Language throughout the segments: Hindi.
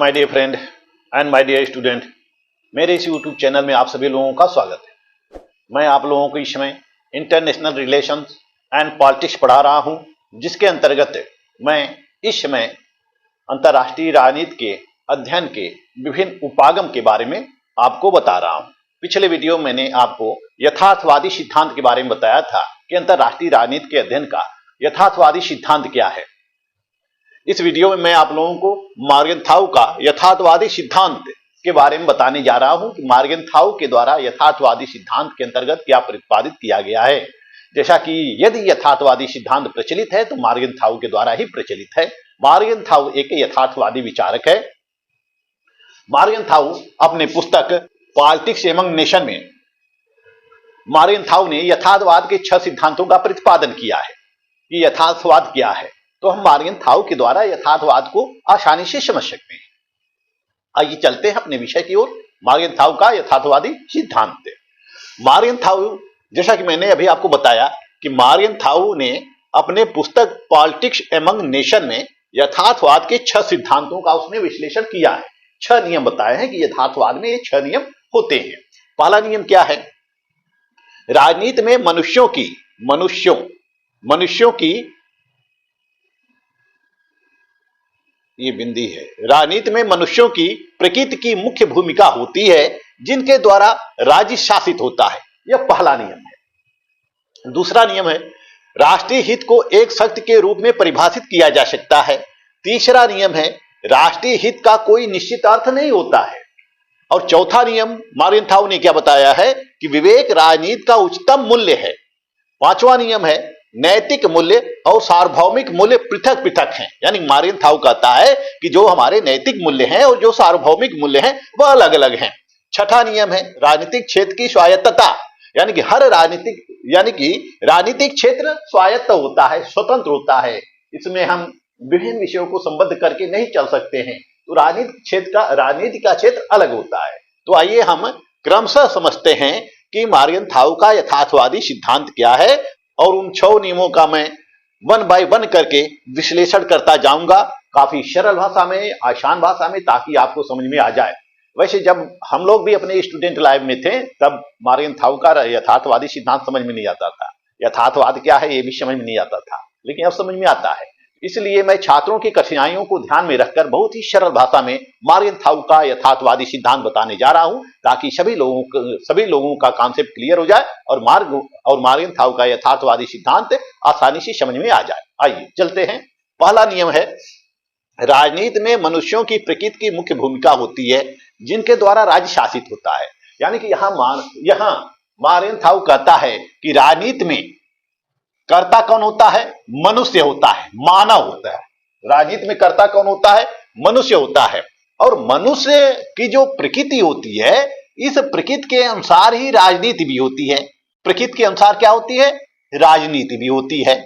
My dear friend and my dear student, मेरे इस यूट्यूब चैनल में आप सभी लोगों का स्वागत है। मैं आप लोगों को इस समय इंटरनेशनल रिलेशंस एंड पॉलिटिक्स पढ़ा रहा हूं, जिसके अंतर्गत मैं इस समय अंतर्राष्ट्रीय राजनीति के अध्ययन के विभिन्न उपागम के बारे में आपको बता रहा हूं। पिछले वीडियो में मैंने आपको यथार्थवादी सिद्धांत के बारे में बताया था कि अंतर्राष्ट्रीय राजनीति के अध्ययन का यथार्थवादी सिद्धांत क्या है। इस वीडियो में मैं आप लोगों को मॉर्गनथाउ का यथार्थवादी सिद्धांत के बारे में बताने जा रहा हूं कि मॉर्गनथाउ के द्वारा यथार्थवादी सिद्धांत के अंतर्गत क्या प्रतिपादित किया गया है। जैसा कि यदि यथार्थवादी सिद्धांत प्रचलित है तो मॉर्गनथाउ के द्वारा ही प्रचलित है। मॉर्गनथाउ एक यथार्थवादी विचारक है। मॉर्गनथाउ अपने पुस्तक पॉलिटिक्स एमंग नेशन में मॉर्गनथाउ ने यथार्थवाद के 6 सिद्धांतों का प्रतिपादन किया है कि यथार्थवाद क्या है। तो हम मॉर्गनथाउ के द्वारा यथार्थवाद को आसानी से समझ सकते हैं। आइए चलते हैं अपने विषय की ओर। मॉर्गनथाउ का यथार्थवादी सिद्धांत। मॉर्गनथाउ, जैसा कि मैंने अभी आपको बताया कि मॉर्गनथाउ ने अपने पुस्तक पॉलिटिक्स एमंग नेशन में यथार्थवाद के 6 सिद्धांतों का उसने विश्लेषण किया है। 6 नियम बताए हैं कि यथार्थवाद में ये 6 नियम होते हैं। पहला नियम क्या है? राजनीति में मनुष्यों की ये बिंदी है। राजनीति में मनुष्यों की प्रकृति की मुख्य भूमिका होती है, जिनके द्वारा राज्य शासित होता है। यह पहला नियम है। दूसरा नियम है, राष्ट्रीय हित को एक शक्ति के रूप में परिभाषित किया जा सकता है। तीसरा नियम है, राष्ट्रीय हित का कोई निश्चित अर्थ नहीं होता है। और चौथा नियम मॉर्गनथाउ ने क्या बताया है कि विवेक राजनीति का उच्चतम मूल्य है। पांचवा नियम है, नैतिक मूल्य और सार्वभौमिक मूल्य पृथक पृथक हैं। यानी मॉर्गनथाउ कहता है कि जो हमारे नैतिक मूल्य हैं और जो सार्वभौमिक मूल्य हैं वह अलग अलग हैं। छठा नियम है, राजनीतिक क्षेत्र की स्वायत्तता। यानी कि राजनीतिक क्षेत्र स्वायत्त होता है, स्वतंत्र होता है। इसमें हम विभिन्न विषयों को संबद्ध करके नहीं चल सकते हैं। तो राजनीति का क्षेत्र अलग होता है। तो आइए हम क्रमशः समझते हैं कि मॉर्गनथाउ का यथार्थवादी सिद्धांत क्या है, और उन 6 नियमों का मैं 1 बाय 1 करके विश्लेषण करता जाऊंगा, काफी सरल भाषा में, आसान भाषा में, ताकि आपको समझ में आ जाए। वैसे जब हम लोग भी अपने स्टूडेंट लाइफ में थे तब मॉर्गनथाउ का यथार्थवादी सिद्धांत समझ में नहीं आता था। यथार्थवाद क्या है ये भी समझ में नहीं आता था, लेकिन अब समझ में आता है। इसलिए मैं छात्रों की कठिनाइयों को ध्यान में रखकर बहुत ही सरल भाषा में मॉर्गनथाउ का यथार्थवादी सिद्धांत बताने जा रहा हूं, ताकि सभी लोगों का कॉन्सेप्ट क्लियर हो जाए और मॉर्गनथाउ का यथार्थवादी सिद्धांत आसानी से समझ में आ जाए। आइए चलते हैं। पहला नियम है, राजनीति में मनुष्यों की प्रकृति की मुख्य भूमिका होती है, जिनके द्वारा राज्य शासित होता है। यानी कि यहाँ मॉर्गनथाउ कहता है कि राजनीति में कर्ता कौन होता है? मनुष्य होता है, मानव होता है। राजनीति में कर्ता कौन होता है? मनुष्य होता है। और मनुष्य की जो प्रकृति होती है, इस प्रकृति के अनुसार ही राजनीति भी होती है। प्रकृति के अनुसार क्या होती है? राजनीति भी होती है।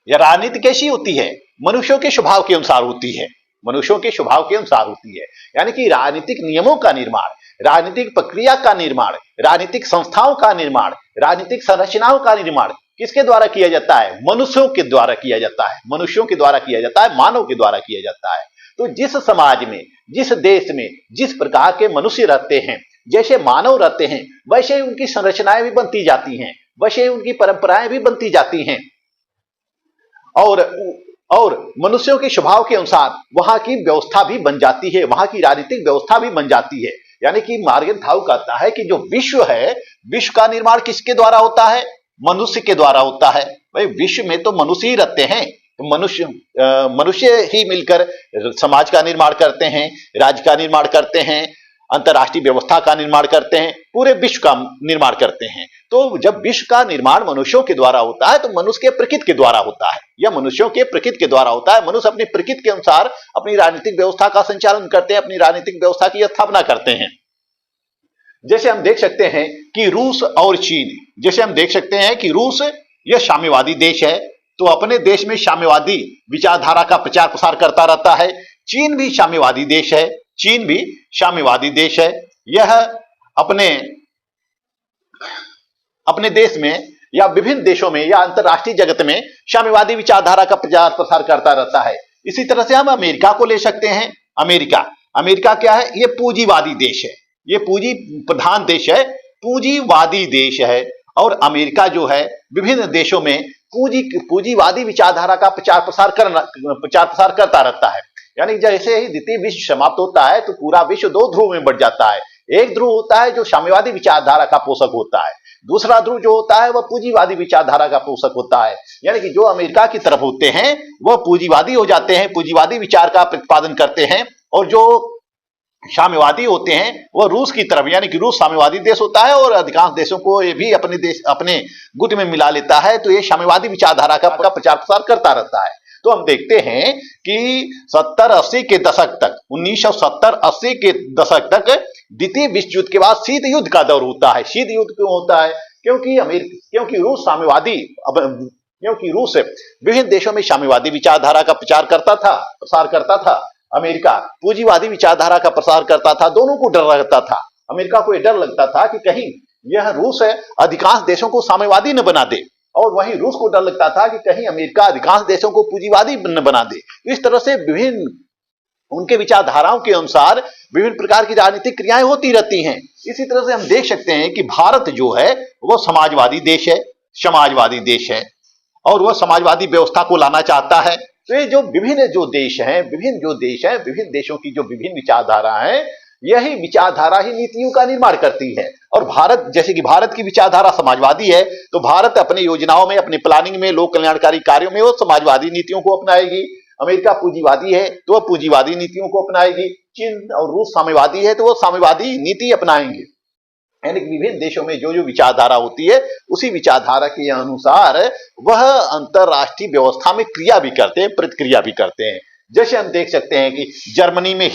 यह राजनीति कैसी होती है? मनुष्यों के स्वभाव के अनुसार होती है। मनुष्यों के स्वभाव के अनुसार होती है। यानी कि राजनीतिक नियमों का निर्माण, राजनीतिक प्रक्रिया का निर्माण, राजनीतिक संस्थाओं का निर्माण, राजनीतिक संरचनाओं का निर्माण किसके द्वारा किया जाता है? मनुष्यों के द्वारा किया जाता है। मनुष्यों के द्वारा किया जाता है, मानव के द्वारा किया जाता है। तो जिस समाज में, जिस देश में जिस प्रकार के मनुष्य रहते हैं, जैसे मानव रहते हैं, वैसे उनकी संरचनाएं भी बनती जाती हैं, वैसे उनकी परंपराएं भी बनती जाती हैं। और मनुष्यों के स्वभाव के अनुसार वहां की व्यवस्था भी बन जाती है, वहां की राजनीतिक व्यवस्था भी बन जाती है। यानी कि मॉर्गनथाउ कहता है कि जो विश्व है, विश्व का निर्माण किसके द्वारा होता है? मनुष्य के द्वारा होता है। भाई विश्व में तो मनुष्य ही रहते हैं, तो मनुष्य ही मिलकर समाज का निर्माण करते हैं, राज्य का निर्माण करते हैं, अंतर्राष्ट्रीय व्यवस्था का निर्माण करते हैं, पूरे विश्व का निर्माण करते हैं। तो जब विश्व का निर्माण मनुष्यों के द्वारा होता है तो मनुष्य के प्रकृति के द्वारा होता है, या मनुष्यों के प्रकृति के द्वारा होता है। मनुष्य अपनी प्रकृति के अनुसार अपनी राजनीतिक व्यवस्था का संचालन करते हैं, अपनी राजनीतिक व्यवस्था की स्थापना करते हैं। जैसे हम देख सकते हैं कि रूस और चीन, यह साम्यवादी देश है, तो अपने देश में साम्यवादी विचारधारा का प्रचार प्रसार करता रहता है। चीन भी साम्यवादी देश है। यह अपने देश में या विभिन्न देशों में या अंतरराष्ट्रीय जगत में साम्यवादी विचारधारा का प्रचार प्रसार करता रहता है। इसी तरह से हम अमेरिका को ले सकते हैं। अमेरिका। अमेरिका क्या है? ये पूंजीवादी देश है, ये पूंजी प्रधान देश है, पूंजीवादी देश है। और अमेरिका जो है विभिन्न देशों में पूंजीवादी विचारधारा का प्रचार प्रसार करता रहता है। यानी जैसे ही द्वितीय विश्व समाप्त होता है तो पूरा विश्व दो ध्रुव में बढ़ जाता है। एक ध्रुव होता है जो साम्यवादी विचारधारा का पोषक होता है, दूसरा ध्रुव जो होता है वह पूंजीवादी विचारधारा का पोषक होता है। यानी कि जो अमेरिका की तरफ होते हैं वह पूंजीवादी हो जाते हैं, पूंजीवादी विचार का प्रतिपादन करते हैं, और जो साम्यवादी होते हैं वह रूस की तरफ, यानी कि रूस साम्यवादी देश होता है और अधिकांश देशों को ये भी अपने गुट में मिला लेता है, तो ये साम्यवादी विचारधारा का प्रचार प्रसार करता रहता है। तो हम देखते हैं कि 70-80 के दशक तक, 1970-80 के दशक तक द्वितीय विश्व युद्ध के बाद शीत युद्ध का दौर होता है। शीत युद्ध क्यों होता है? क्योंकि रूस विभिन्न देशों में साम्यवादी विचारधारा का प्रसार करता था। अमेरिका पूंजीवादी विचारधारा का प्रसार करता था। दोनों को डर लगता था। अमेरिका को यह डर लगता था कि कहीं यह रूस अधिकांश देशों को साम्यवादी न बना दे, और वहीं रूस को डर लगता था कि कहीं अमेरिका अधिकांश देशों को पूंजीवादी न बना दे। इस तरह से विभिन्न उनके विचारधाराओं के अनुसार विभिन्न प्रकार की राजनीतिक क्रियाएं होती रहती हैं। इसी तरह से हम देख सकते हैं कि भारत जो है वह समाजवादी देश है और वह समाजवादी व्यवस्था को लाना चाहता है। तो ये जो विभिन्न देशों की जो विभिन्न विचारधारा है, यही विचारधारा ही नीतियों का निर्माण करती है। और भारत, जैसे कि भारत की विचारधारा समाजवादी है, तो भारत अपनी योजनाओं में, अपनी प्लानिंग में, लोक कल्याणकारी कार्यों में वो समाजवादी नीतियों को अपनाएगी। अमेरिका पूंजीवादी है तो वह पूंजीवादी नीतियों को अपनाएगी। चीन और रूस साम्यवादी है तो वह साम्यवादी नीति अपनाएंगे। यानी कि विभिन्न देशों में जो जो विचारधारा होती है, उसी विचारधारा के अनुसार वह अंतरराष्ट्रीय व्यवस्था में क्रिया भी करते हैं, प्रतिक्रिया भी करते हैं। जैसे हम देख सकते हैं कि जर्मनी में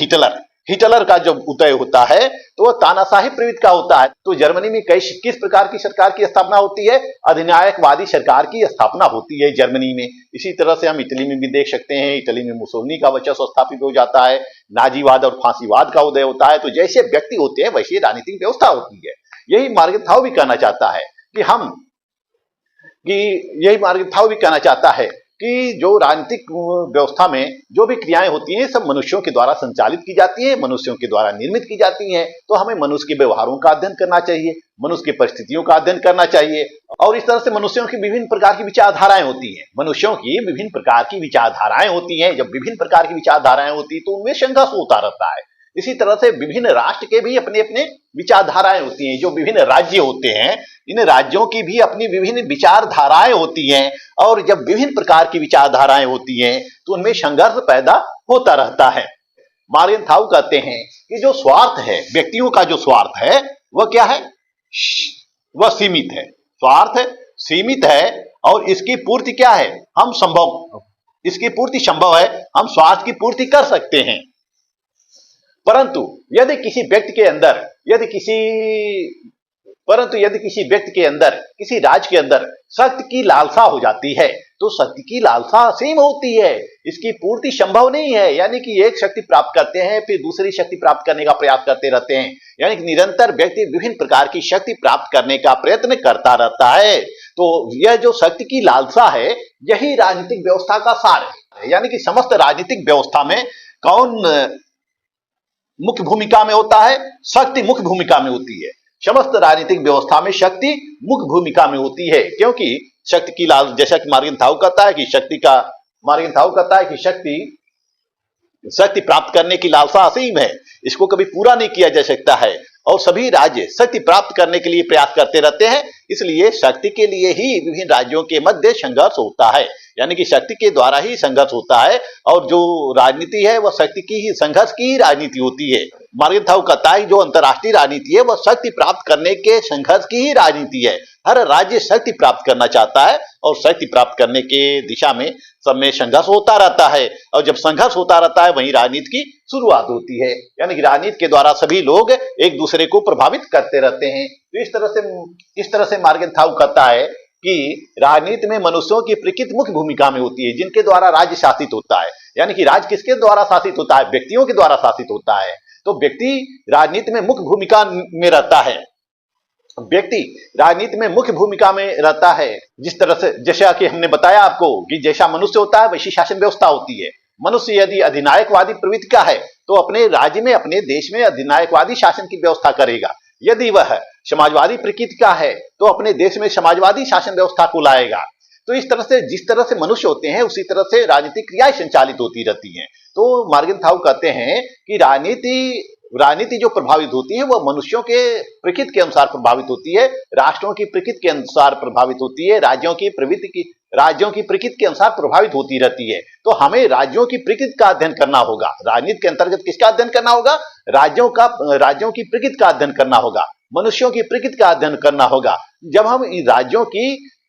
हिटलर का जब उदय होता है तो वह तानाशाही प्रवृत्ति का होता है। तो जर्मनी में किस प्रकार की सरकार की स्थापना होती है? अधिनायकवादी सरकार की स्थापना होती है जर्मनी में। इसी तरह से हम इटली में भी देख सकते हैं। इटली में मुसोलिनी का वर्चस्व स्थापित हो जाता है, नाजीवाद और फांसीवाद का उदय होता है। तो जैसे व्यक्ति होते हैं वैसी राजनीतिक व्यवस्था होती है। यही मार्गारेट थाउ भी कहना चाहता है कि जो राजनीतिक व्यवस्था में जो भी क्रियाएं होती हैं सब मनुष्यों के द्वारा संचालित की जाती है, मनुष्यों के द्वारा निर्मित की जाती हैं। तो हमें मनुष्य के व्यवहारों का अध्ययन करना चाहिए, मनुष्य की परिस्थितियों का अध्ययन करना चाहिए। और इस तरह से मनुष्यों की विभिन्न प्रकार की विचारधाराएं होती हैं। जब विभिन्न प्रकार की विचारधाराएं होती तो उनमें संघर्ष होता रहता है। इसी तरह से विभिन्न राष्ट्र के भी अपने अपने विचारधाराएं होती हैं। जो विभिन्न राज्य होते हैं, इन राज्यों की भी अपनी विभिन्न विचारधाराएं होती हैं। और जब विभिन्न प्रकार की विचारधाराएं होती हैं तो उनमें संघर्ष पैदा होता रहता है। मार्गारेट थाउ कहते हैं कि जो स्वार्थ है, व्यक्तियों का जो स्वार्थ है वह क्या है? वह सीमित है। स्वार्थ सीमित है और इसकी पूर्ति क्या है? इसकी पूर्ति संभव है, हम स्वार्थ की पूर्ति कर सकते हैं। परंतु यदि किसी व्यक्ति के अंदर, किसी राज्य के अंदर शक्ति की लालसा हो जाती है तो शक्ति की लालसा असीम होती है, इसकी पूर्ति संभव नहीं है। यानी कि एक शक्ति प्राप्त करते हैं फिर दूसरी शक्ति प्राप्त करने का प्रयास करते रहते हैं। यानी कि निरंतर व्यक्ति विभिन्न प्रकार की शक्ति प्राप्त करने का प्रयत्न करता रहता है। तो यह जो शक्ति की लालसा है, यही राजनीतिक व्यवस्था का सार है। यानी कि समस्त राजनीतिक व्यवस्था में कौन मुख्य भूमिका में होता है? शक्ति मुख्य भूमिका में होती है। समस्त राजनीतिक व्यवस्था में शक्ति मुख्य भूमिका में होती है, क्योंकि शक्ति की लाल, जैसा कि मार्गारेट थाउ कहता है कि शक्ति प्राप्त करने की लालसा असीम है, इसको कभी पूरा नहीं किया जा सकता है। और सभी राज्य शक्ति प्राप्त करने के लिए प्रयास करते रहते हैं, इसलिए शक्ति के लिए ही विभिन्न राज्यों के मध्य संघर्ष होता है। यानी कि शक्ति के द्वारा ही संघर्ष होता है और जो राजनीति है वह शक्ति की ही, संघर्ष की ही राजनीति होती है। मार्गारेट थाउ कहता है जो अंतरराष्ट्रीय राजनीति है वह शक्ति प्राप्त करने के संघर्ष की ही राजनीति है। हर राज्य शक्ति प्राप्त करना चाहता है और शक्ति प्राप्त करने के दिशा में सब में संघर्ष होता रहता है। और जब संघर्ष होता रहता है वहीं राजनीति की शुरुआत होती है। यानी कि राजनीति के द्वारा सभी लोग एक दूसरे को प्रभावित करते रहते हैं। तो इस तरह से मार्गारेट थाउ कहता है कि राजनीति में मनुष्यों की प्रकृति मुख्य भूमिका में होती है, जिनके द्वारा राज्य शासित होता है। यानी कि राज्य किसके द्वारा शासित होता है? व्यक्तियों के द्वारा शासित होता है। तो व्यक्ति राजनीति में मुख्य भूमिका में रहता है। जिस तरह से, जैसा कि हमने बताया आपको कि जैसा मनुष्य होता है वैसी शासन व्यवस्था होती है। मनुष्य यदि अधिनायकवादी प्रवृत्ति का है तो अपने राज्य में, अपने देश में अधिनायकवादी शासन की व्यवस्था करेगा। यदि वह समाजवादी प्रकृति का है तो अपने देश में समाजवादी शासन व्यवस्था को लाएगा। तो इस तरह से, जिस तरह से मनुष्य होते हैं उसी तरह से राजनीतिक क्रियाएं संचालित होती रहती हैं। तो मॉर्गेनथाउ कहते हैं कि राजनीति जो प्रभावित होती है वह मनुष्यों के प्रकृति के अनुसार प्रभावित होती है, राष्ट्रों की प्रकृति के अनुसार प्रभावित होती है, राज्यों की प्रकृति के अनुसार प्रभावित होती रहती है। तो हमें राज्यों की प्रकृति का अध्ययन करना होगा। राजनीति के अंतर्गत किसका अध्ययन करना होगा? राज्यों की प्रकृति का अध्ययन करना होगा, मनुष्यों की प्रकृति का अध्ययन करना होगा। जब हम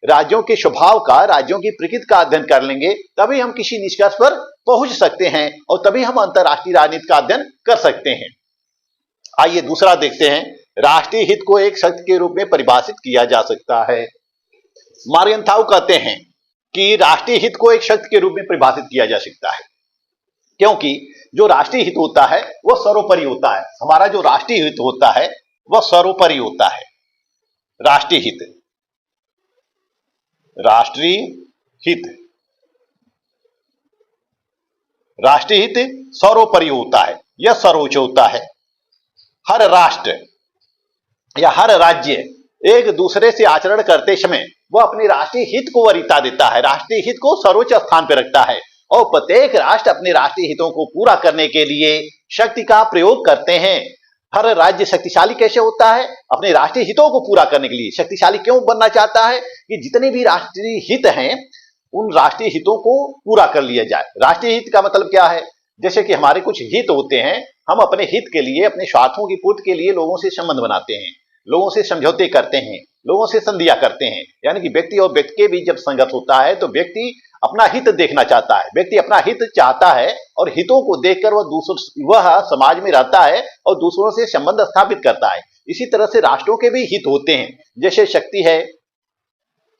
राज्यों के स्वभाव का, राज्यों की प्रकृति का अध्ययन कर लेंगे तभी हम किसी निष्कर्ष पर पहुंच सकते हैं और तभी हम अंतर्राष्ट्रीय राजनीति का अध्ययन कर सकते हैं। आइए दूसरा देखते हैं, राष्ट्रीय हित को एक शक्ति के रूप में परिभाषित किया जा सकता है। मॉर्गेनथाउ कहते हैं कि राष्ट्रीय हित को एक शक्ति के रूप में परिभाषित किया जा सकता है, क्योंकि जो राष्ट्रीय हित होता है वह सर्वोपरि होता है। हमारा जो राष्ट्रीय हित होता है वह सर्वोपरि होता है। राष्ट्रीय हित सर्वोपरि होता है, यह सर्वोच्च होता है। हर राष्ट्र या हर राज्य एक दूसरे से आचरण करते समय वह अपने राष्ट्रीय हित को वरीयता देता है, राष्ट्रीय हित को सर्वोच्च स्थान पर रखता है और प्रत्येक राष्ट्र अपने राष्ट्रीय हितों को पूरा करने के लिए शक्ति का प्रयोग करते हैं। हर राज्य शक्तिशाली कैसे होता है? अपने राष्ट्रीय हितों को पूरा करने के लिए। शक्तिशाली क्यों बनना चाहता है? कि जितने भी राष्ट्रीय हित हैं उन राष्ट्रीय हितों को पूरा कर लिया जाए। राष्ट्रीय हित का मतलब क्या है? जैसे कि हमारे कुछ हित होते हैं, हम अपने हित के लिए, अपने स्वार्थों की पूर्ति के लिए लोगों से संबंध बनाते हैं, लोगों से समझौते करते हैं, लोगों से संधियां करते हैं। यानी कि व्यक्ति और व्यक्ति के बीच जब संघर्ष होता है तो व्यक्ति अपना हित देखना चाहता है, व्यक्ति अपना हित चाहता है और हितों को देखकर वह समाज में रहता है और दूसरों से संबंध स्थापित करता है। इसी तरह से राष्ट्रों के भी हित होते हैं, जैसे शक्ति है,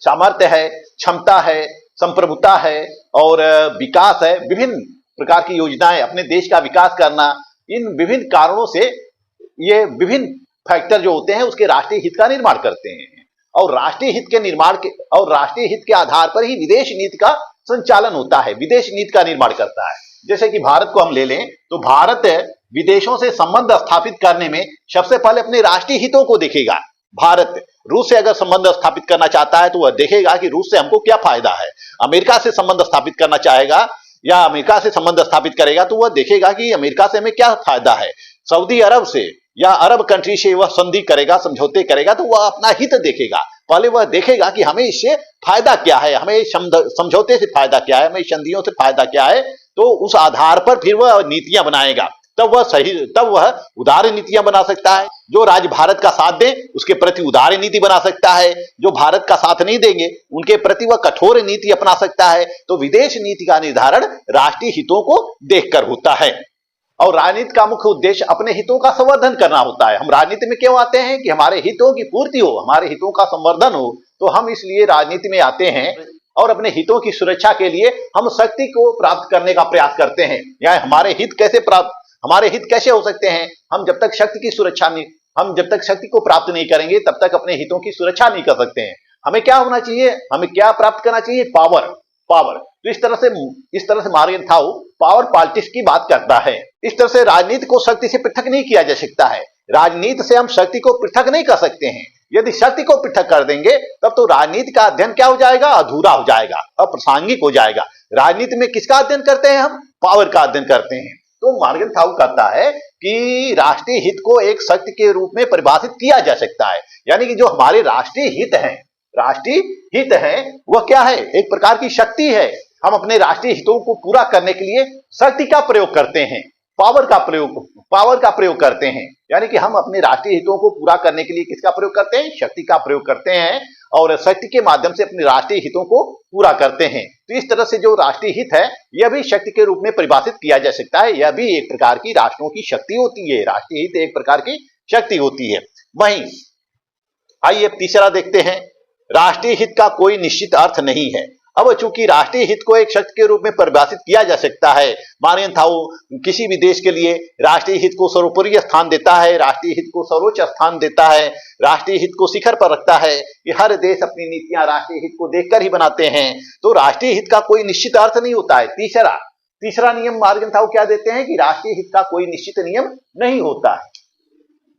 सामर्थ्य है, क्षमता है, संप्रभुता है और विकास है। विभिन्न प्रकार की योजनाएं, अपने देश का विकास करना, इन विभिन्न कारणों से ये विभिन्न फैक्टर जो होते हैं उसके राष्ट्रीय हित का निर्माण करते हैं और राष्ट्रीय हित के आधार पर ही विदेश नीति का संचालन होता है, विदेश नीति का निर्माण करता है। जैसे कि भारत को हम ले लें तो भारत विदेशों से संबंध स्थापित करने में सबसे पहले अपने राष्ट्रीय हितों को देखेगा। भारत रूस से अगर संबंध स्थापित करना चाहता है तो वह देखेगा कि रूस से हमको क्या फायदा है। अमेरिका से संबंध स्थापित करना चाहेगा या अमेरिका से संबंध स्थापित करेगा तो वह देखेगा कि अमेरिका से हमें क्या फायदा है। सऊदी अरब से या अरब कंट्री से वह संधि करेगा, समझौते करेगा तो वह अपना हित देखेगा। पहले वह देखेगा कि हमें इससे फायदा क्या है, हमें समझौते से फायदा क्या है, हमें संधियों से फायदा क्या है। तो उस आधार पर फिर वह नीतियां बनाएगा, तब वह उदार नीतियां बना सकता है। जो राज्य भारत का साथ दे उसके प्रति उदार नीति बना सकता है, जो भारत का साथ नहीं देंगे उनके प्रति वह कठोर नीति अपना सकता है। तो विदेश नीति का निर्धारण राष्ट्रीय हितों को देखकर होता है और राजनीति का मुख्य उद्देश्य अपने हितों का संवर्धन करना होता है। हम राजनीति में क्यों आते हैं? कि हमारे हितों की पूर्ति हो, हमारे हितों का संवर्धन हो। तो हम इसलिए राजनीति में आते हैं और अपने हितों की सुरक्षा के लिए हम शक्ति को प्राप्त करने का प्रयास करते हैं। या हमारे हित कैसे हो सकते हैं? हम जब तक शक्ति को प्राप्त नहीं करेंगे तब तक अपने हितों की सुरक्षा नहीं कर सकते हैं। हमें क्या होना चाहिए? हमें क्या प्राप्त करना चाहिए? पावर। तो इस तरह से मॉर्गेनथाउ पावर पॉलिटिक्स की बात करता है। इस तरह से राजनीति को शक्ति से पृथक नहीं किया जा सकता है। राजनीति से हम शक्ति को पृथक नहीं कर सकते हैं। यदि शक्ति को पृथक कर देंगे तब तो राजनीति का अध्ययन क्या हो जाएगा? अधूरा हो जाएगा, अप्रासंगिक हो जाएगा। राजनीति में किसका अध्ययन करते हैं? हम पावर का अध्ययन करते हैं। तो मॉर्गेनथाउ कहता है कि राष्ट्रीय हित को एक शक्ति के रूप में परिभाषित किया जा सकता है। यानी कि जो हमारे राष्ट्रीय हित हैं वह क्या है? एक प्रकार की शक्ति है। हम अपने राष्ट्रीय हितों को पूरा करने के लिए शक्ति का प्रयोग करते हैं, पावर का प्रयोग करते हैं। यानी कि हम अपने राष्ट्रीय हितों को पूरा करने के लिए किसका प्रयोग करते हैं? शक्ति का प्रयोग करते हैं और शक्ति के माध्यम से अपने राष्ट्रीय हितों को पूरा करते हैं। तो इस तरह से जो राष्ट्रीय हित है यह भी शक्ति के रूप में परिभाषित किया जा सकता है। यह भी एक प्रकार की राष्ट्रों की शक्ति होती है। राष्ट्रीय हित एक प्रकार की शक्ति होती है। वहीं आइए तीसरा देखते हैं, राष्ट्रीय हित का कोई निश्चित अर्थ नहीं है। अब चूंकि राष्ट्रीय हित को एक शक्ति के रूप में परिभाषित किया जा सकता है, मॉर्गेनथाउ किसी भी देश के लिए राष्ट्रीय हित को सर्वोपरि स्थान देता है, राष्ट्रीय हित को सर्वोच्च स्थान देता है, राष्ट्रीय हित को शिखर पर रखता है कि हर देश अपनी नीतियां राष्ट्रीय हित को देखकर ही बनाते हैं। तो राष्ट्रीय हित का कोई निश्चित अर्थ नहीं होता है। तीसरा, तीसरा नियम मार्गेंथाउ क्या देते हैं कि राष्ट्रीय हित का कोई निश्चित नियम नहीं होता है।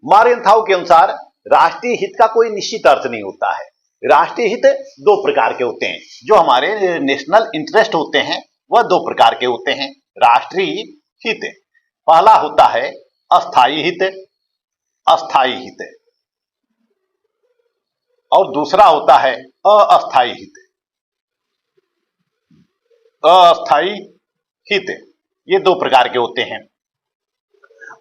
मार्गेंथाउ के अनुसार राष्ट्रीय हित का कोई निश्चित अर्थ नहीं होता है। राष्ट्रीय हित दो प्रकार के होते हैं। जो हमारे नेशनल इंटरेस्ट होते हैं वह दो प्रकार के होते हैं। राष्ट्रीय हित पहला होता है अस्थायी हित, अस्थायी हित, और दूसरा होता है अस्थायी हित। अस्थायी हित ये दो प्रकार के होते हैं।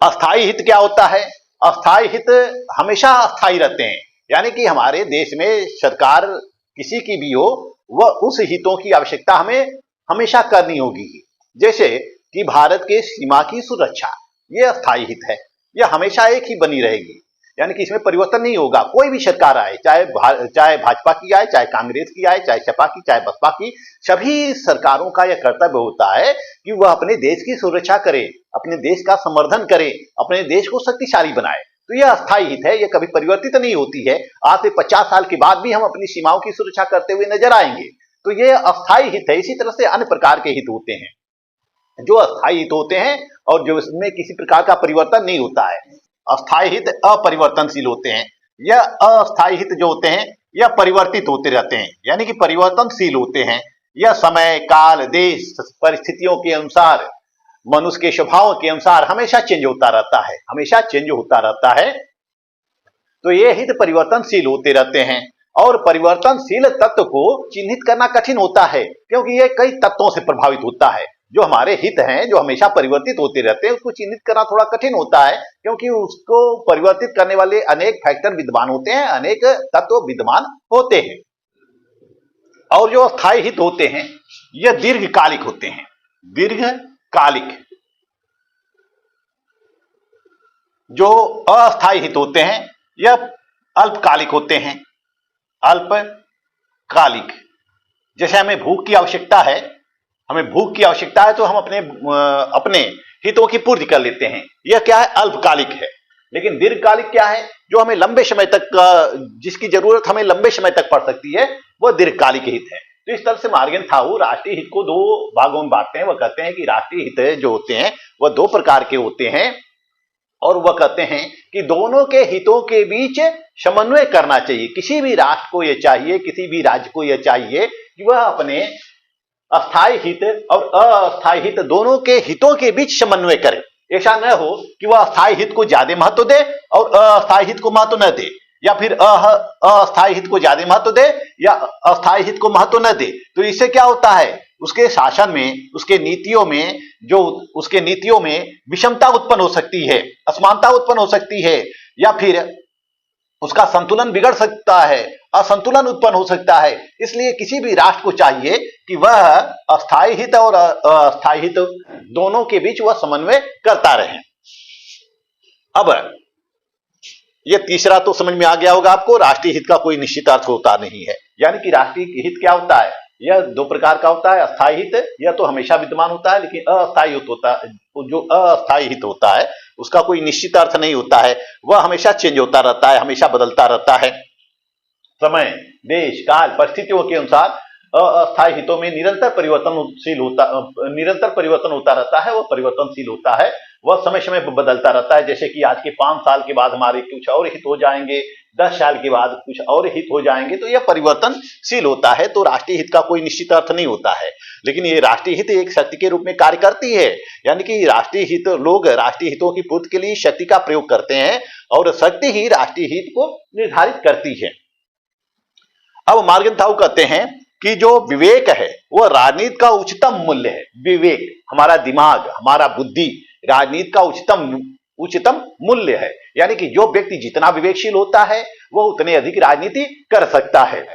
अस्थायी हित क्या होता है? अस्थायी हित हमेशा अस्थायी रहते हैं, यानी कि हमारे देश में सरकार किसी की भी हो वह उस हितों की आवश्यकता हमें हमेशा करनी होगी। जैसे कि भारत के सीमा की सुरक्षा, यह अस्थायी हित है, यह हमेशा एक ही बनी रहेगी, यानी कि इसमें परिवर्तन नहीं होगा। कोई भी सरकार आए, चाहे भाजपा की आए, चाहे कांग्रेस की आए, चाहे सपा की, चाहे बसपा की, सभी सरकारों का यह कर्तव्य होता है कि वह अपने देश की सुरक्षा करे, अपने देश का संवर्धन करे, अपने देश को शक्तिशाली बनाए। तो यह अस्थायी हित है, यह कभी परिवर्तित नहीं होती है। आज से 50 साल के बाद भी हम अपनी सीमाओं की सुरक्षा करते हुए नजर आएंगे। तो यह अस्थायी हित है। इसी तरह से अन्य प्रकार के हित होते हैं जो अस्थायी हित होते हैं और जो इसमें किसी प्रकार का परिवर्तन नहीं होता है। अस्थायी हित अपरिवर्तनशील होते हैं। यह अस्थायी हित जो होते हैं यह परिवर्तित होते रहते हैं, यानी कि परिवर्तनशील होते हैं। यह समय, काल, देश, परिस्थितियों के अनुसार, मनुष्य के स्वभाव के अनुसार हमेशा चेंज होता रहता है, हमेशा चेंज होता रहता है। तो ये हित परिवर्तनशील होते रहते हैं और परिवर्तनशील तत्व को चिन्हित करना कठिन होता है, क्योंकि ये कई तत्वों से प्रभावित होता है। जो हमारे हित हैं, जो हमेशा परिवर्तित होते रहते हैं, उसको चिन्हित करना थोड़ा कठिन होता है, क्योंकि उसको परिवर्तित करने वाले अनेक फैक्टर विद्यमान होते हैं, अनेक तत्व विद्यमान होते हैं। और जो अस्थायी हित होते हैं यह दीर्घकालिक होते हैं। दीर्घकालिक। जो अस्थायी हित होते हैं यह अल्पकालिक होते हैं। अल्पकालिक। जैसे हमें भूख की आवश्यकता है, तो हम अपने हितों की पूर्ति कर लेते हैं, यह क्या है? अल्पकालिक है। लेकिन दीर्घकालिक क्या है? जो हमें लंबे समय तक जिसकी जरूरत हमें लंबे समय तक पड़ सकती है, वह दीर्घकालिक हित है। तो इस तरह से मार्गेंथाउ राष्ट्रीय हित को दो भागों में बांटते हैं। वह कहते हैं कि राष्ट्रीय हित जो होते हैं वह दो प्रकार के होते हैं, और वह कहते हैं कि दोनों के हितों के बीच समन्वय करना चाहिए। किसी भी राष्ट्र को यह चाहिए, किसी भी राज्य को यह चाहिए कि वह अपने अस्थायी हित और अस्थायी हित दोनों के हितों के बीच समन्वय करे। ऐसा न हो कि वह अस्थायी हित को ज्यादा महत्व दे और अस्थायी हित को महत्व न दे, या फिर अस्थायी हित को ज्यादा महत्व दे या अस्थायी हित को महत्व न दे। तो इससे क्या होता है? उसके शासन में, उसके नीतियों में विषमता उत्पन्न हो सकती है, असमानता उत्पन्न हो सकती है, या फिर उसका संतुलन बिगड़ सकता है, असंतुलन उत्पन्न हो सकता है। इसलिए किसी भी राष्ट्र को चाहिए कि वह अस्थायी हित और अस्थायी हित दोनों के बीच वह समन्वय करता रहे। अब यह तीसरा तो समझ में आ गया होगा आपको, राष्ट्रीय हित का कोई निश्चित अर्थ होता नहीं है। यानी कि राष्ट्रीय हित क्या होता है? यह दो प्रकार का होता है। अस्थायी हित यह तो हमेशा विद्यमान होता है, लेकिन अस्थायी हित होता है, जो अस्थायी हित होता है उसका कोई निश्चित अर्थ नहीं होता है, वह हमेशा चेंज होता रहता है, हमेशा बदलता रहता है। समय, देश, काल, परिस्थितियों के अनुसार अस्थायी हितों में निरंतर परिवर्तन होता रहता है, वह परिवर्तनशील होता है, वह समय समय पर बदलता रहता है। जैसे कि आज के 5 साल के बाद हमारे कुछ और हित हो जाएंगे, 10 साल के बाद कुछ और हित हो जाएंगे, तो यह परिवर्तनशील होता है। तो राष्ट्रीय हित का कोई निश्चित अर्थ नहीं होता है, लेकिन ये राष्ट्रीय हित एक शक्ति के रूप में कार्य करती है। यानी कि लोग राष्ट्रीय हितों की पूर्ति के लिए शक्ति का प्रयोग करते हैं, और शक्ति ही राष्ट्रीय हित को निर्धारित करती है। अब मार्गेंथाउ कहते हैं कि जो विवेक है वह राजनीति का उच्चतम मूल्य है। विवेक, हमारा दिमाग, हमारा बुद्धि राजनीति का उच्चतम मूल्य है। यानी कि जो व्यक्ति जितना विवेकशील होता है वह उतने अधिक राजनीति कर सकता है।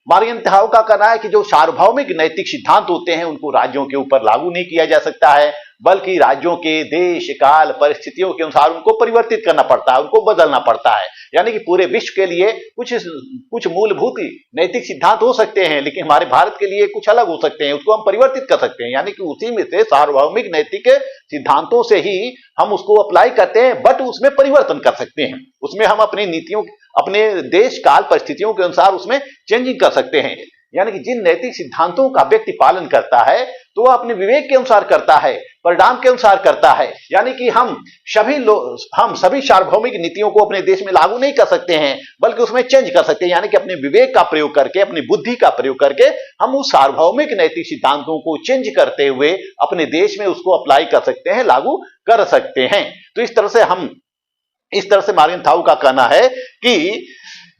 मार्गेंथाउ का कहना है कि जो सार्वभौमिक नैतिक सिद्धांत होते हैं उनको राज्यों के ऊपर लागू नहीं किया जा सकता है, बल्कि राज्यों के देश, काल, परिस्थितियों के अनुसार उनको परिवर्तित करना पड़ता है, उनको बदलना पड़ता है। यानी कि पूरे विश्व के लिए कुछ मूलभूत नैतिक सिद्धांत हो सकते हैं, लेकिन हमारे भारत के लिए कुछ अलग हो सकते हैं, उसको हम परिवर्तित कर सकते हैं। यानी कि उसी में से सार्वभौमिक नैतिक सिद्धांतों से ही हम उसको अप्लाई करते हैं, बट उसमें परिवर्तन कर सकते हैं। उसमें हम अपनी नीतियों, अपने देश, काल, परिस्थितियों के अनुसार उसमें चेंजिंग कर सकते हैं। यानी कि जिन नैतिक सिद्धांतों का व्यक्ति पालन करता है तो वह अपने विवेक के अनुसार करता है, परिणाम के अनुसार करता है। यानी कि हम सभी सार्वभौमिक नीतियों को अपने देश में लागू नहीं कर सकते हैं, बल्कि उसमें चेंज कर सकते हैं। यानी कि अपने विवेक का प्रयोग करके, अपनी बुद्धि का प्रयोग करके हम उस सार्वभौमिक नैतिक सिद्धांतों को चेंज करते हुए अपने देश में उसको अप्लाई कर सकते हैं, लागू कर सकते हैं। तो इस तरह से मार्टिन थाऊ का कहना है कि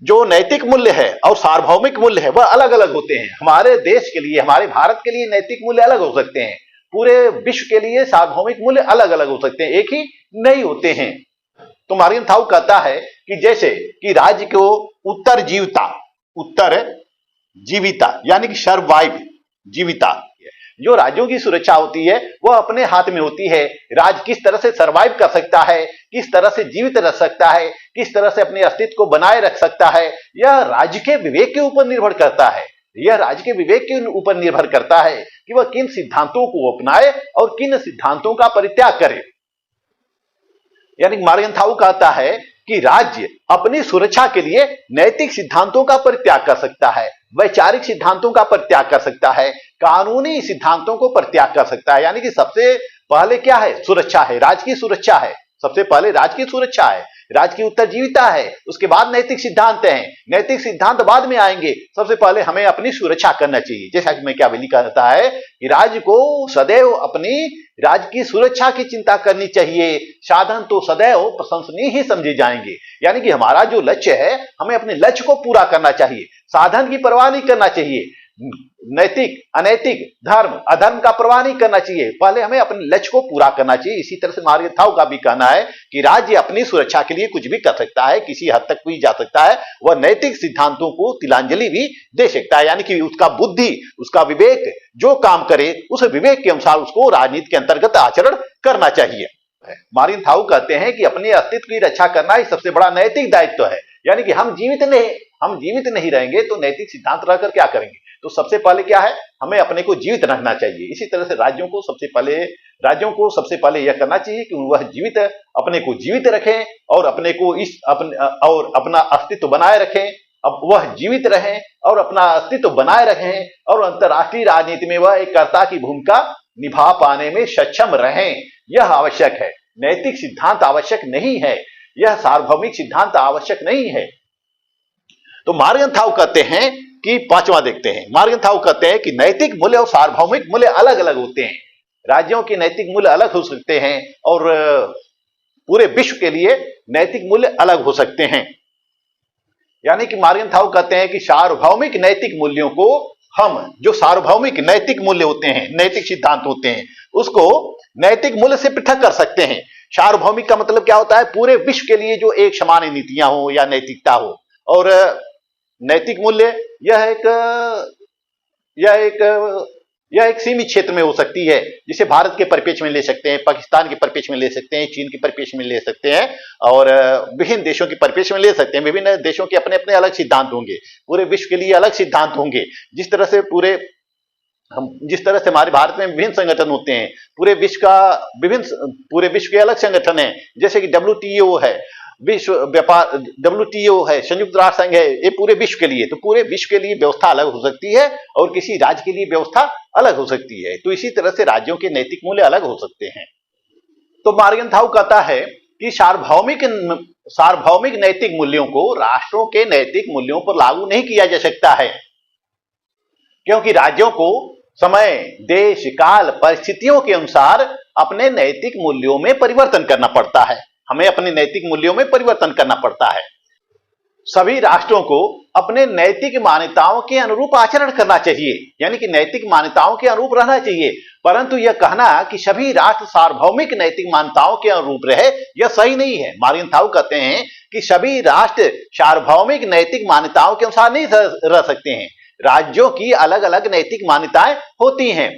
जो नैतिक मूल्य है और सार्वभौमिक मूल्य है वह अलग अलग होते हैं। हमारे देश के लिए, हमारे भारत के लिए नैतिक मूल्य अलग हो सकते हैं, पूरे विश्व के लिए सार्वभौमिक मूल्य अलग अलग हो सकते हैं, एक ही नहीं होते हैं। तो मार्टिन थाऊ कहता है कि जैसे कि राज्य को उत्तर जीविता यानी कि सर्वाइव जीविता, जो राज्यों की सुरक्षा होती है वह अपने हाथ में होती है। राज्य किस तरह से सर्वाइव कर सकता है, किस तरह से जीवित रह सकता है, किस तरह से अपने अस्तित्व को बनाए रख सकता है, यह राज्य के विवेक के ऊपर निर्भर करता है। यह राज्य के विवेक के ऊपर निर्भर करता है कि वह किन सिद्धांतों को अपनाए और किन सिद्धांतों का परित्याग करे। यानी मार्टिन थाऊ कहता है कि राज्य अपनी सुरक्षा के लिए नैतिक सिद्धांतों का परित्याग कर सकता है, वैचारिक सिद्धांतों का परित्याग कर सकता है, कानूनी सिद्धांतों को परित्याग कर सकता है। यानी कि सबसे पहले क्या है? सुरक्षा है, राज्य की सुरक्षा है। सबसे पहले राज्य की सुरक्षा है, राज्य की उत्तरजीविता है, उसके बाद नैतिक सिद्धांत हैं, नैतिक सिद्धांत बाद में आएंगे। सबसे पहले हमें अपनी सुरक्षा करना चाहिए। जैसा कि मैकियावेली कहता है कि राज्य को सदैव अपनी राज्य की सुरक्षा की चिंता करनी चाहिए, साधन तो सदैव प्रशंसनीय ही समझे जाएंगे। यानी कि हमारा जो लक्ष्य है, हमें अपने लक्ष्य को पूरा करना चाहिए, साधन की परवाह नहीं करना चाहिए, नैतिक अनैतिक धर्म अधर्म का परवाह नहीं करना चाहिए, पहले हमें अपने लक्ष्य को पूरा करना चाहिए। इसी तरह से मार्टिन थाऊ का भी कहना है कि राज्य अपनी सुरक्षा के लिए कुछ भी कर सकता है, किसी हद तक भी जा सकता है, वह नैतिक सिद्धांतों को तिलांजलि भी दे सकता है। यानी कि उसका बुद्धि, उसका विवेक जो काम करे उस विवेक के अनुसार उसको राजनीति के अंतर्गत आचरण करना चाहिए। मार्टिन थाऊ कहते हैं कि अपने अस्तित्व की रक्षा करना ही सबसे बड़ा नैतिक दायित्व है। यानी कि हम जीवित नहीं रहेंगे तो नैतिक सिद्धांत रहकर क्या करेंगे? तो सबसे पहले क्या है? हमें अपने को जीवित रखना चाहिए। इसी तरह से राज्यों को सबसे पहले यह करना चाहिए कि वह अपने को जीवित रखें और अपना अस्तित्व बनाए रखें। अब वह जीवित रहें और अपना अस्तित्व बनाए रखें और अंतर्राष्ट्रीय राजनीति में वह एक कर्ता की भूमिका निभा पाने में सक्षम रहें, यह आवश्यक है। नैतिक सिद्धांत आवश्यक नहीं है, यह सार्वभौमिक सिद्धांत आवश्यक नहीं है। तो मार्टिन थाऊ कहते हैं कि पांचवां देखते हैं। मार्टिन थाऊ कहते हैं कि नैतिक मूल्य और सार्वभौमिक मूल्य अलग अलग होते हैं। राज्यों के नैतिक मूल्य अलग हो सकते हैं और पूरे विश्व के लिए नैतिक मूल्य अलग हो सकते हैं। यानी कि मार्टिन थाऊ कहते हैं कि सार्वभौमिक नैतिक मूल्यों को हम, जो सार्वभौमिक नैतिक मूल्य होते हैं, नैतिक सिद्धांत होते हैं, उसको नैतिक मूल्य से पृथक कर सकते हैं। सार्वभौमिक का मतलब क्या होता है? पूरे विश्व के लिए जो एक समान नीतियां हो या नैतिकता हो। और नैतिक मूल्य यह एक सीमित क्षेत्र में हो सकती है, जिसे भारत के परिप्रेक्ष्य में ले सकते हैं, पाकिस्तान के परिप्रेक्ष्य में ले सकते हैं, चीन के परिप्रेक्ष्य में ले सकते हैं और विभिन्न देशों के परिप्रेक्ष्य में ले सकते हैं। विभिन्न देशों के अपने अपने अलग सिद्धांत होंगे, पूरे विश्व के लिए अलग सिद्धांत होंगे। जिस तरह से हमारे भारत में विभिन्न संगठन होते हैं, पूरे विश्व के अलग संगठन हैं, जैसे कि WTO है, WTO है, संयुक्त राष्ट्र संघ है, ये पूरे विश्व के लिए। तो पूरे विश्व के लिए व्यवस्था अलग हो सकती है और किसी राज्य के लिए व्यवस्था अलग हो सकती है। तो इसी तरह से राज्यों के नैतिक मूल्य अलग हो सकते हैं। तो मार्टिन थाऊ कहता है कि सार्वभौमिक नैतिक मूल्यों को राष्ट्रों के नैतिक मूल्यों पर लागू नहीं किया जा सकता है, क्योंकि राज्यों को समय, देश, काल, परिस्थितियों के अनुसार अपने नैतिक मूल्यों में परिवर्तन करना पड़ता है। हमें अपने नैतिक मूल्यों में परिवर्तन करना पड़ता है। सभी राष्ट्रों को अपने नैतिक मान्यताओं के अनुरूप आचरण करना चाहिए, यानी कि नैतिक मान्यताओं के अनुरूप रहना चाहिए। परंतु यह कहना कि सभी राष्ट्र सार्वभौमिक नैतिक मान्यताओं के अनुरूप रहे, यह सही नहीं है। मार्टिन थाऊ कहते हैं कि सभी राष्ट्र सार्वभौमिक नैतिक मान्यताओं के अनुसार नहीं रह सकते हैं, राज्यों की अलग अलग नैतिक मान्यताएं होती हैं।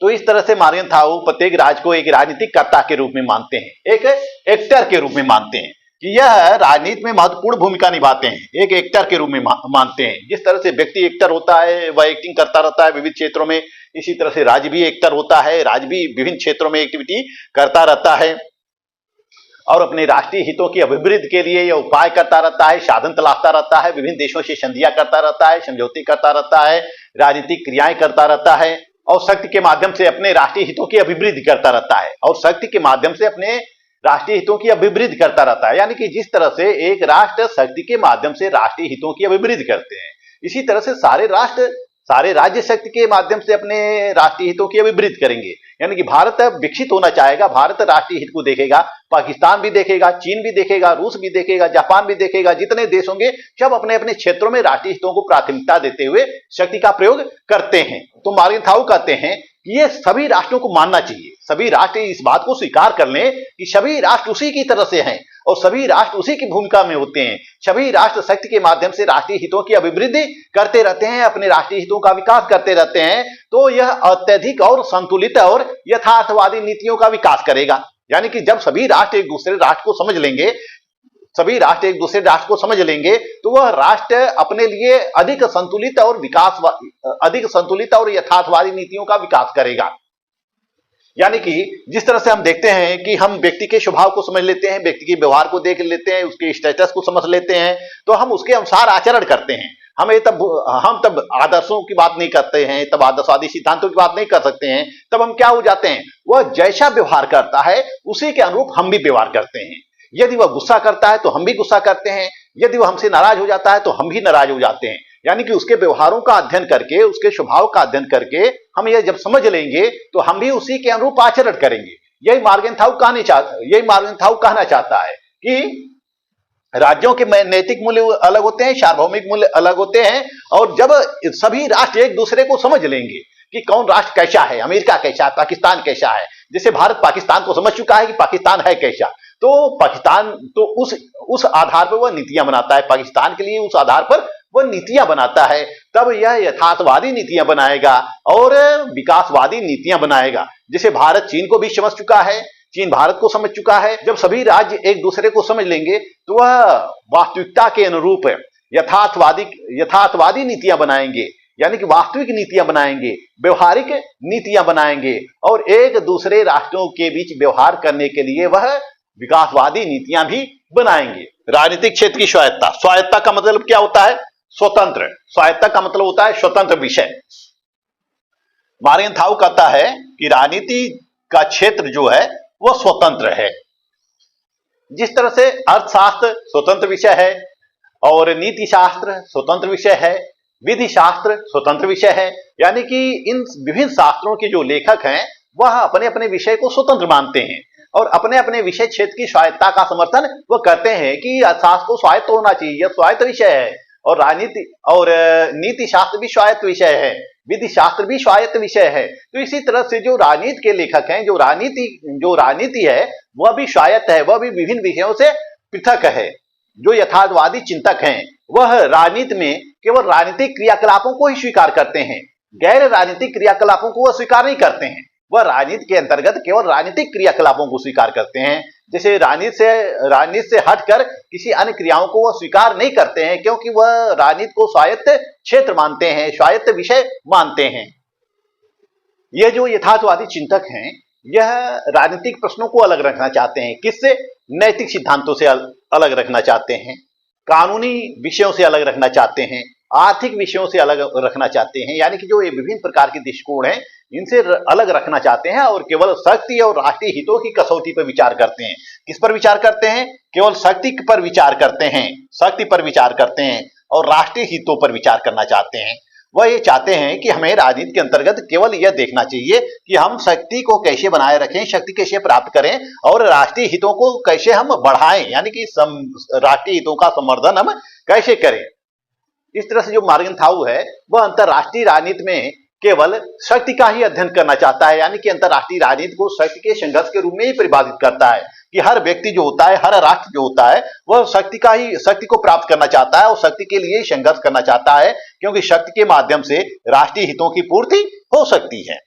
तो इस तरह से मार्टिन थाऊ प्रत्येक राज्य को एक राजनीतिक कर्ता के रूप में मानते हैं, एक एक्टर के रूप में मानते हैं कि यह राजनीति में महत्वपूर्ण भूमिका निभाते हैं, एक एक्टर के रूप में मानते हैं। जिस तरह से व्यक्ति एक्टर होता है, वह एक्टिंग करता रहता है विविध क्षेत्रों में, इसी तरह से राज्य भी एक्टर होता है, राज्य भी विभिन्न क्षेत्रों में एक्टिविटी करता रहता है। और अपने राष्ट्रीय हितों की अभिवृद्धि के लिए यह उपाय करता रहता है, साधन तलाशता रहता है, विभिन्न देशों से संधियां करता रहता है, समझौते करता रहता है, राजनीतिक क्रियाएं करता रहता है और शक्ति के माध्यम से अपने राष्ट्रीय हितों की अभिवृद्धि करता रहता है और शक्ति के माध्यम से अपने राष्ट्रीय हितों की अभिवृद्धि करता रहता है। यानी कि जिस तरह से एक राष्ट्र शक्ति के माध्यम से राष्ट्रीय हितों की अभिवृद्धि करते हैं, इसी तरह से सारे राज्य शक्ति के माध्यम से अपने राष्ट्रीय हितों की अभिवृद्धि करेंगे। यानी कि भारत विकसित होना चाहेगा, भारत राष्ट्रीय हित को देखेगा, पाकिस्तान भी देखेगा, चीन भी देखेगा, रूस भी देखेगा, जापान भी देखेगा, जितने देश होंगे सब अपने अपने क्षेत्रों में राष्ट्रीय हितों को प्राथमिकता देते हुए शक्ति का प्रयोग करते हैं। तो मार्टिन थाऊ कहते हैं कि ये सभी राष्ट्रों को मानना चाहिए, सभी राष्ट्र इस बात को स्वीकार कर लें कि सभी राष्ट्र उसी की तरह से हैं और सभी राष्ट्र उसी की भूमिका में होते हैं। सभी राष्ट्र शक्ति के माध्यम से राष्ट्रीय हितों की अभिवृद्धि करते रहते हैं, अपने राष्ट्रीय हितों का विकास करते रहते हैं। तो यह अत्यधिक और संतुलित और यथार्थवादी नीतियों का विकास करेगा। यानी कि जब सभी राष्ट्र एक दूसरे राष्ट्र को समझ लेंगे, सभी राष्ट्र एक दूसरे राष्ट्र को समझ लेंगे तो वह राष्ट्र अपने लिए अधिक संतुलित और यथार्थवादी नीतियों का विकास करेगा। यानी कि जिस तरह से हम देखते हैं कि हम व्यक्ति के स्वभाव को समझ लेते हैं, व्यक्ति के व्यवहार को देख लेते हैं, उसके स्टेटस को समझ लेते हैं, तो हम उसके अनुसार आचरण करते हैं। हम तब आदर्शों की बात नहीं करते हैं, तब आदर्शवादी सिद्धांतों की बात नहीं कर सकते हैं। तब हम क्या हो जाते हैं, वह जैसा व्यवहार करता है उसी के अनुरूप हम भी व्यवहार करते हैं। यदि वह गुस्सा करता है तो हम भी गुस्सा करते हैं, यदि वह हमसे नाराज हो जाता है तो हम भी नाराज हो जाते हैं। यानी कि उसके व्यवहारों का अध्ययन करके, उसके स्वभाव का अध्ययन करके हम यह जब समझ लेंगे तो हम भी उसी के अनुरूप आचरण करेंगे। यही मार्टिन थाऊ कहना चाहता है कि राज्यों के नैतिक मूल्य अलग होते हैं, सार्वभौमिक मूल्य अलग होते हैं और जब सभी राष्ट्र एक दूसरे को समझ लेंगे कि कौन राष्ट्र कैसा है, अमेरिका कैसा है, पाकिस्तान कैसा है, जैसे भारत पाकिस्तान को समझ चुका है कि पाकिस्तान है कैसा, तो पाकिस्तान तो उस आधार पर वह नीतियां बनाता है, पाकिस्तान के लिए उस आधार पर वह नीतियां बनाता है। तब यह यथार्थवादी नीतियां बनाएगा और विकासवादी नीतियां बनाएगा। जैसे भारत चीन को भी समझ चुका है, चीन भारत को समझ चुका है। जब सभी राज्य एक दूसरे को समझ लेंगे तो वह वास्तविकता के अनुरूप यथार्थवादी नीतियां बनाएंगे, यानी कि वास्तविक नीतियां बनाएंगे, व्यवहारिक नीतियां बनाएंगे और एक दूसरे राष्ट्रों के बीच व्यवहार करने के लिए वह विकासवादी नीतियां भी बनाएंगे। राजनीतिक क्षेत्र की स्वायत्ता का मतलब क्या होता है, स्वतंत्र। स्वायत्ता का मतलब होता है स्वतंत्र विषय। मार्टिन थाऊ कहता है कि राजनीति का क्षेत्र जो है वह स्वतंत्र है। जिस तरह से अर्थशास्त्र स्वतंत्र विषय है और नीति शास्त्र स्वतंत्र विषय है, विधि शास्त्र स्वतंत्र विषय है, यानी कि इन विभिन्न शास्त्रों के जो लेखक हैं वह अपने अपने विषय को स्वतंत्र मानते हैं और अपने अपने विषय क्षेत्र की स्वायत्ता का समर्थन वह करते हैं कि शास्त्र को स्वायत्त होना चाहिए, यह स्वायत्त विषय है। और राजनीति और नीति शास्त्र भी स्वायत्त विषय है, विधि शास्त्र भी स्वायत्त विषय है। तो इसी तरह से जो राजनीति के लेखक हैं, जो राजनीति है वह भी स्वायत्त है, वह भी विभिन्न विषयों से पृथक है। जो यथार्थवादी चिंतक हैं वह राजनीति में केवल राजनीतिक क्रियाकलापों को ही स्वीकार करते हैं, गैर राजनीतिक क्रियाकलापों को वह स्वीकार नहीं करते हैं। वह राजनीति के अंतर्गत केवल राजनीतिक क्रियाकलापों को स्वीकार करते हैं। जैसे राजनीति से हटकर किसी अन्य क्रियाओं को वह स्वीकार नहीं करते हैं, क्योंकि वह राजनीति को स्वायत्त क्षेत्र मानते हैं, स्वायत्त विषय मानते हैं। यह जो यथार्थवादी चिंतक हैं यह राजनीतिक प्रश्नों को अलग रखना चाहते हैं। किससे? नैतिक सिद्धांतों से अलग रखना चाहते हैं, कानूनी विषयों से अलग रखना चाहते हैं, आर्थिक विषयों से अलग रखना चाहते हैं। यानी कि जो ये विभिन्न प्रकार के दृष्टिकोण हैं इनसे अलग रखना चाहते हैं और केवल शक्ति और राष्ट्रीय हितों की कसौटी पर विचार करते हैं। किस पर विचार करते हैं? केवल शक्ति पर विचार करते हैं, शक्ति पर विचार करते हैं और राष्ट्रीय हितों पर विचार करना चाहते हैं। वह ये चाहते हैं कि हमें राजनीति के अंतर्गत केवल यह देखना चाहिए कि हम शक्ति को कैसे बनाए रखें, शक्ति कैसे प्राप्त करें और राष्ट्रीय हितों को कैसे हम बढ़ाएं, यानी कि राष्ट्रीय हितों का संवर्धन हम कैसे करें। इस तरह से जो मार्टिन थाऊ है वह अंतरराष्ट्रीय राजनीति में केवल शक्ति का ही अध्ययन करना चाहता है, यानी कि अंतरराष्ट्रीय राजनीति को शक्ति के संघर्ष के रूप में ही परिभाषित करता है कि हर व्यक्ति जो होता है, हर राष्ट्र जो होता है वह शक्ति को प्राप्त करना चाहता है और शक्ति के लिए संघर्ष करना चाहता है, क्योंकि शक्ति के माध्यम से राष्ट्रीय हितों की पूर्ति हो सकती है।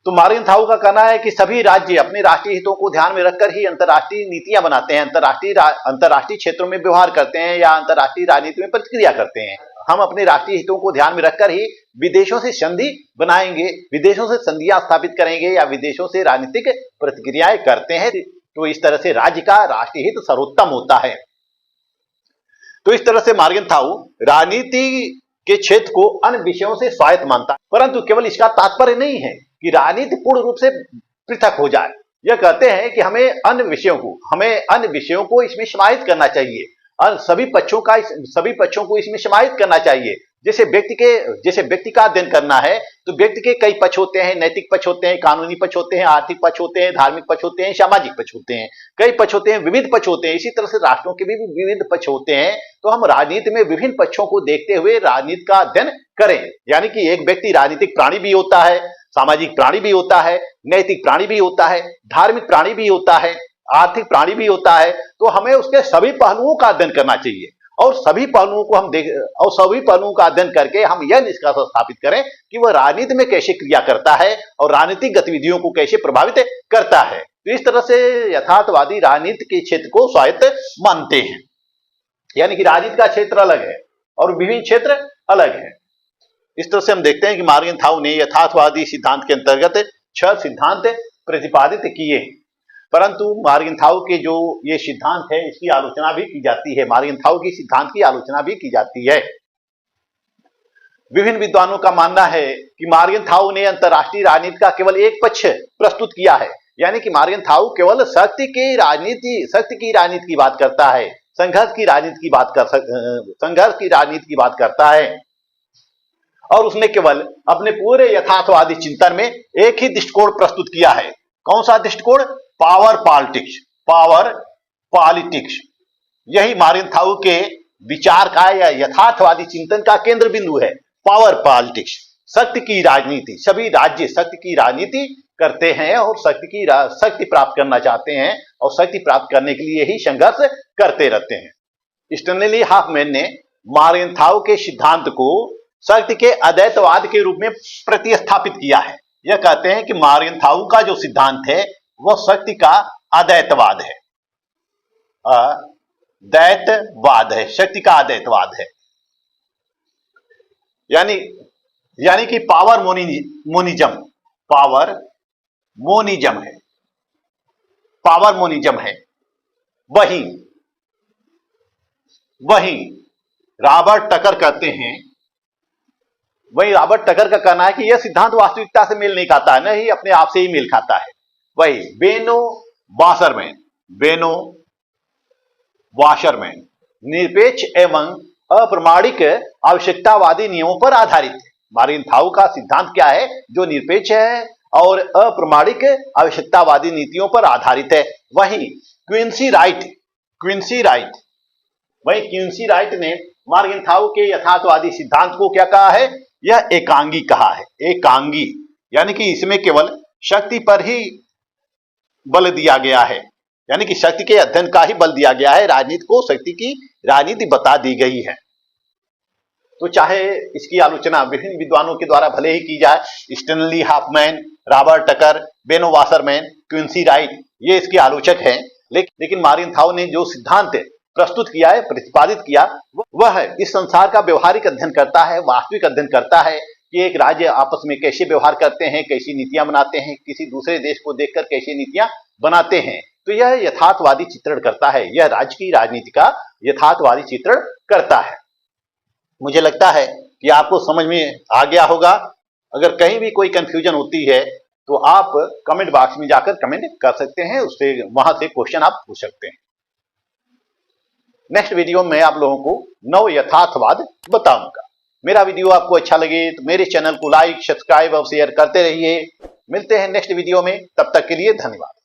तो मार्टिन थाऊ का कहना है कि सभी राज्य अपने राष्ट्रीय हितों को ध्यान में रखकर ही अंतरराष्ट्रीय नीतियां बनाते हैं, अंतरराष्ट्रीय क्षेत्रों में व्यवहार करते हैं या अंतरराष्ट्रीय राजनीति में प्रतिक्रिया करते हैं। हम अपने राष्ट्रीय हितों को ध्यान में रखकर ही विदेशों से संधि बनाएंगे, विदेशों से संधियां स्थापित करेंगे या विदेशों से राजनीतिक प्रतिक्रियाएं करते हैं, तो इस तरह से राज्य का राष्ट्रीय हित सर्वोत्तम होता है। तो इस तरह से मॉर्गनथाउ राजनीति के क्षेत्र को अन्य विषयों से स्वायत्त मानता है, परंतु केवल इसका तात्पर्य नहीं है कि राजनीति पूर्ण रूप से पृथक हो जाए। यह कहते हैं कि हमें अन्य विषयों को इसमें समाहित करना चाहिए और सभी पक्षों को इसमें समाहित करना चाहिए। जैसे व्यक्ति का अध्ययन करना है तो व्यक्ति के कई पक्ष होते हैं, नैतिक पक्ष होते हैं, कानूनी पक्ष होते हैं, आर्थिक पक्ष होते हैं, धार्मिक पक्ष होते हैं, सामाजिक पक्ष होते हैं, कई पक्ष होते हैं, विविध पक्ष होते हैं। इसी तरह से राष्ट्रों के भी विविध पक्ष होते हैं। तो हम राजनीति में विभिन्न पक्षों को देखते हुए राजनीति का अध्ययन करें। यानी कि एक व्यक्ति राजनीतिक प्राणी भी होता है, सामाजिक प्राणी भी होता है, नैतिक प्राणी भी होता है, धार्मिक प्राणी भी होता है, आर्थिक प्राणी भी होता है। तो हमें उसके सभी पहलुओं का अध्ययन करना चाहिए और सभी पहलुओं का अध्ययन करके हम यह निष्कर्ष स्थापित करें कि वह राजनीति में कैसे क्रिया करता है और राजनीतिक गतिविधियों को कैसे प्रभावित करता है। तो इस तरह से यथार्थवादी राजनीति के क्षेत्र को स्वायत्त मानते हैं, यानी कि राजनीति का क्षेत्र अलग है और विभिन्न क्षेत्र अलग है। इस तरह से हम देखते हैं कि मॉर्गनथाउ ने यथार्थवादी सिद्धांत के अंतर्गत 6 सिद्धांत प्रतिपादित किए हैं, परंतु मॉर्गनथाउ के जो ये सिद्धांत है इसकी आलोचना भी की जाती है। मॉर्गनथाउ की सिद्धांत की आलोचना भी की जाती है। विभिन्न विद्वानों का मानना है कि मॉर्गनथाउ ने अंतरराष्ट्रीय राजनीति का केवल एक पक्ष प्रस्तुत किया है, यानी कि मॉर्गनथाउ केवल शक्ति की राजनीति की बात करता है, संघर्ष की राजनीति की बात करता है और उसने केवल अपने पूरे यथार्थवादी चिंतन में एक ही दृष्टिकोण प्रस्तुत किया है। कौन सा दृष्टिकोण? Power politics. यही मॉर्गनथाउ के विचार का या यथार्थवादी चिंतन का केंद्र बिंदु है। पावर पॉलिटिक्स, शक्ति की राजनीति। सभी राज्य शक्ति की राजनीति करते हैं और शक्ति प्राप्त करना चाहते हैं और शक्ति प्राप्त करने के लिए ही संघर्ष करते रहते हैं। स्टैनली हॉफमैन ने मॉर्गनथाउ के सिद्धांत को शक्ति के अद्वैतवाद के रूप में प्रतिस्थापित किया है। यह कहते हैं कि मॉर्गनथाउ का जो सिद्धांत है वह शक्ति का अद्वैतवाद है, शक्ति का अद्वैतवाद है। यानी कि पावर मोनिज्म है। वही रॉबर्ट टकर कहते हैं, वही रॉबर्ट टकर का कहना है कि यह सिद्धांत वास्तविकता से मेल नहीं खाता है, न ही अपने आप से ही मेल खाता है। वही बेनो वाशरमैन निरपेक्ष एवं अप्रमाणिक आवश्यकतावादी नियमों पर आधारित है। मॉर्गनथाउ का सिद्धांत क्या है? जो निरपेक्ष है और अप्रमाणिक आवश्यकतावादी नीतियों पर आधारित है। वही क्विंसी राइट ने मॉर्गनथाउ के यथार्थवादी सिद्धांत को क्या कहा है? यह एकांगी कहा है। एकांगी यानी कि इसमें केवल शक्ति पर ही बल दिया गया है, यानी कि शक्ति के अध्ययन का ही बल दिया गया है। राजनीति को शक्ति की राजनीति बता दी गई है। तो चाहे इसकी आलोचना विभिन्न विद्वानों के द्वारा भले ही की जाए, स्टैनली हॉफमैन, रॉबर्ट टकर, बेनो वाशरमैन, क्विंसी राइट, ये इसके आलोचक हैं, लेकिन मॉर्गनथाउ ने जो सिद्धांत प्रस्तुत किया है, प्रतिपादित किया, वह इस संसार का व्यवहारिक अध्ययन करता है, वास्तविक अध्ययन करता है कि एक राज्य आपस में कैसे व्यवहार करते हैं, कैसी नीतियां बनाते हैं, किसी दूसरे देश को देखकर कैसी नीतियां बनाते हैं। तो यह यथार्थवादी चित्रण करता है, यह राज्य की राजनीति का यथार्थवादी चित्रण करता है। मुझे लगता है कि आपको समझ में आ गया होगा। अगर कहीं भी कोई कंफ्यूजन होती है तो आप कमेंट बॉक्स में जाकर कमेंट कर सकते हैं, उससे वहां से क्वेश्चन आप पूछ सकते हैं। नेक्स्ट वीडियो में आप लोगों को नव यथार्थवाद बताऊंगा। मेरा वीडियो आपको अच्छा लगे तो मेरे चैनल को लाइक, सब्सक्राइब और शेयर करते रहिए। मिलते हैं नेक्स्ट वीडियो में, तब तक के लिए धन्यवाद।